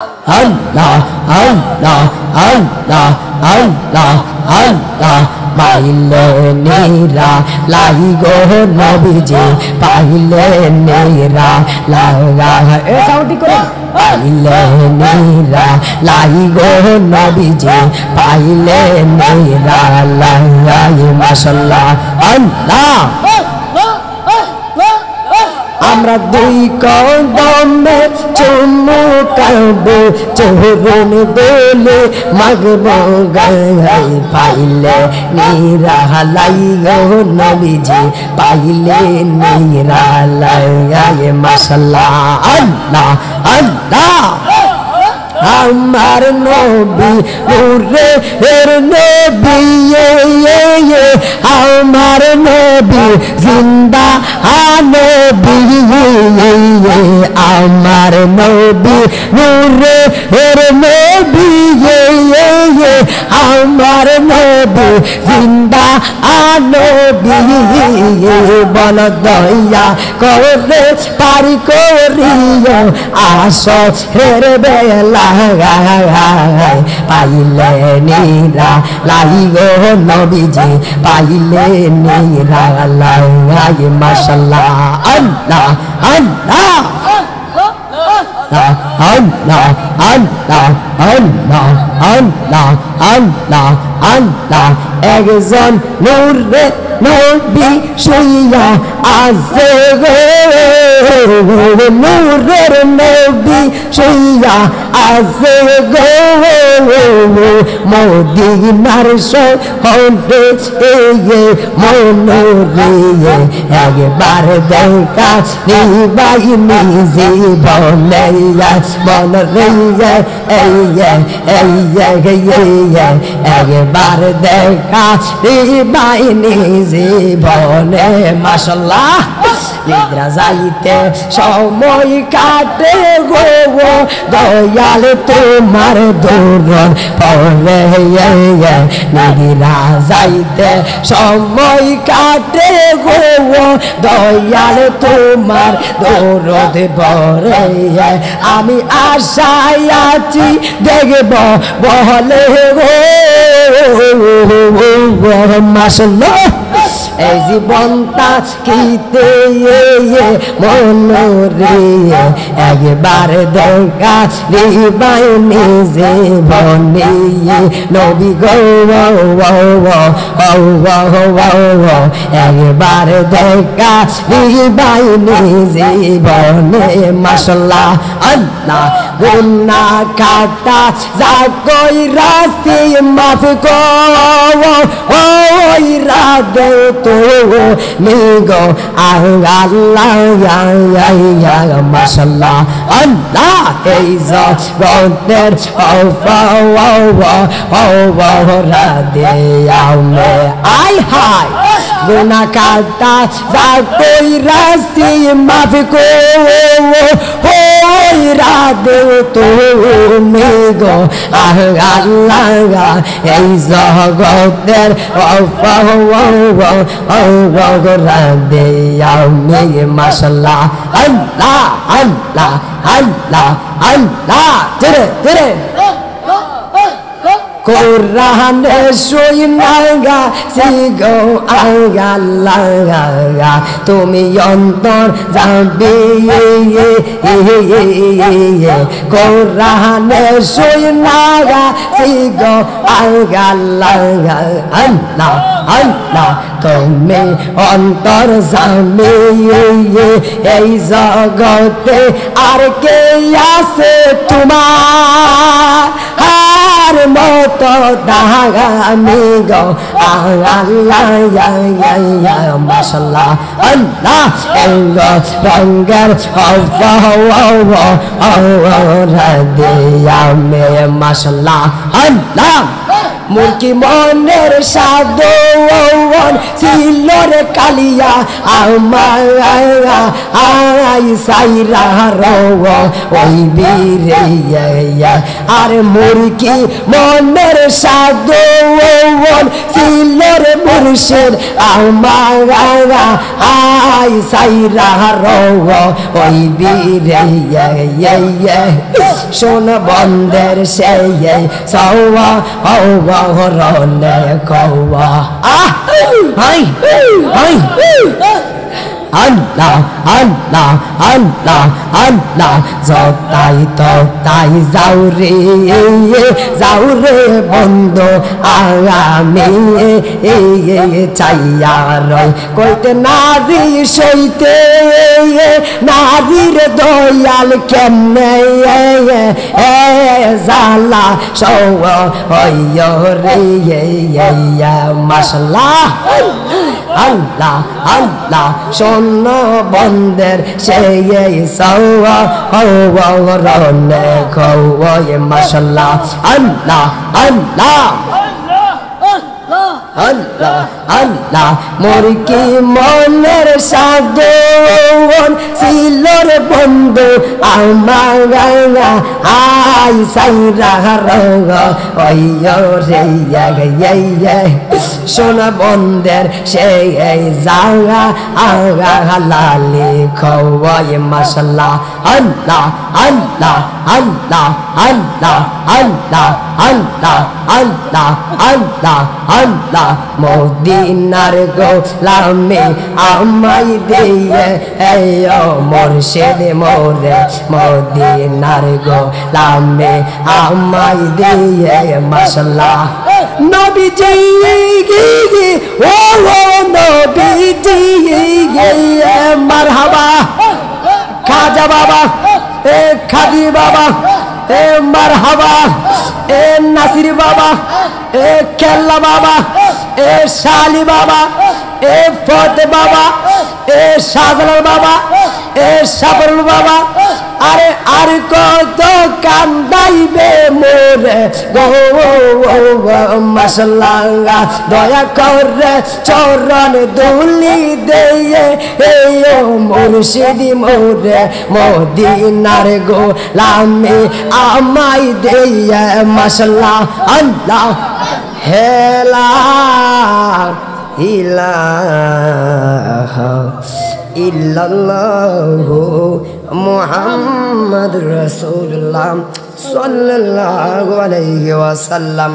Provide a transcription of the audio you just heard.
Allah, Allah, Allah, Allah, Allah. পাইলে নেরা লাই গো নবীজি পাইলে নেরা লাগা এ সাউন্ড করে পাইলে নেরা লাই গো নবীজি পাইলে নেরা লাগা মাশাআল্লাহ আল্লাহ আমরা দুই কদমে চুমু কাবো চরণ দোলে মাগব গায় পাইলে নিরালাই গো নবীজি পাইলে নিরালাই মাশাআল্লাহ আল্লাহ আল্লাহ আমার নবী নূরে এর নবী আমার নবী জিন্দা নবী আমার নবী নূরে এর নবী আমার নবী জিন্দা নবী বল দয়া করে পারি করিও আসো হের বেলা পাইলে নিরা লাই গো নবীজি পাইলে নিরা লাই মাশাআল্লাহ আল্লাহ আল্লাহ আল্লাহ আল্লাহ আল্লাহ আল্লাহ আল্লাহ আল্লাহ একজন নূরে নবী শুইয়া আছে গো নূরের নবী শুইয়া আছে গো মদিনার শহরে মনোরে একবার দেখা নিবাই নিজে বলে মনরে একবার দেখা নিবাই জীবনে মাশাআল্লাহ নিদ্রা যাইতে সময় কাটে গো দয়াল তোমার দৌড়ন পরে নিদ্রা যাইতে সময় কাটে গো দয়াল তোমার দৌড়ন পরে আমি আশায় আছি দেখব বলে গো মাশাআল্লাহ এই জীবনটা কিতে মনরে একবার দেখা দিবাই নিজে বনে নবী গো একবার দেখা দিবাই নিজে বনে মাশাআল্লাহ আল্লাহ গুনাহ কাটা যা কই রাসি মাফ করো ওই রাতে তো মিগো আল্লাহ মাশাআল্লাহ আল্লাহ এই জগতের রাধে আমে আই হাই গুনাহ কাটা যা কই রাসি মাফ করো ওই রাধে তো মিগো আল্লাহ এই জগতের রাধে আমে মাশাআল্লাহ আল্লাহ আল্লাহ আল্লাহ আল্লাহ তেরে তেরে কোরআনে শুইনাগা সিগো আল্লাহ তুমি অন্তর যাবে কোরআনে শুইনাগা সিগো আল্লাহ আল্লাহ আল্লাহ তুমি অন্তর যাবে এই জগতে আর কে আছে তোমার মত দাগামি গো আল্লাহ মাশাআল্লাহ আল্লাহ এঙ্গো রঙ্গের রাধে আমে মাশাআল্লাহ আল্লাহ মুরকি মনের সাধন ছিল রে কালিয়া আমার আই সাইরা রোগ ওই বীরে আর মুরকি মনের সাধন ছিল রে মুর্শিদ আমার আই সাইরা রোগ ওই বীরে শোন বন্দের সেই সওয়া হওয়া হরনে কওয়া হাই হাই আল্লাহ আল্লাহ আল্লাহ আল্লাহ যতাই ততাই যাও রে বন্ধু আমি চাইয়া রয় কইতে নারী সইতে নারীর দয়াল কেমনে জালা সৌ রে মাশাআল্লাহ আল্লাহ আল্লাহ শোন বন্দের সেই সওয়া হওয়া রনে খওয়া মাশাআল্লাহ আল্লাহ আল্লাহ আল্লাহ আল্লাহ মুরকি মনের সাধন ছিল রে বন্ধু আমার আই সাইরা রোগ ওই রে সোনা বন্দের সেই জাগা আগা লালি খওয়াই মাশাআল্লাহ আল্লাহ আল্লাহ আল্লাহ আল্লাহ আল্লাহ আল্লাহ আল্লাহ আল্লাহ আল্লাহ মদিনার গোলামে আমায় দিয়ে মুর্শিদ মোরে মদিনার গোলামে আমায় দিয়ে মাশাআল্লাহ নবীজি ও নবীজি মারহাবা খাজা বাবা এ খাদি বাবা এ মারহাবা এ নাসির বাবা এ কেল্লা বাবা এ শালি বাবা এ ফতে বাবা এ শাহজালাল বাবা এ সাবরুল বাবা আরে আর কত কান্দাইবে মোরে গো মাশাআল্লাহ দয়া করে চরণ দুলি দেয়ে ও মুর্শিদি মোরে মদিনার গোলামে আমায় দেয়ে মাশাআল্লাহ আল্লাহ হেলা ইলাহা ইল্লাল্লাহু মুহাম্মাদুর রাসূলুল্লাহ সাল্লাল্লাহু আলাইহি ওয়াসাল্লাম।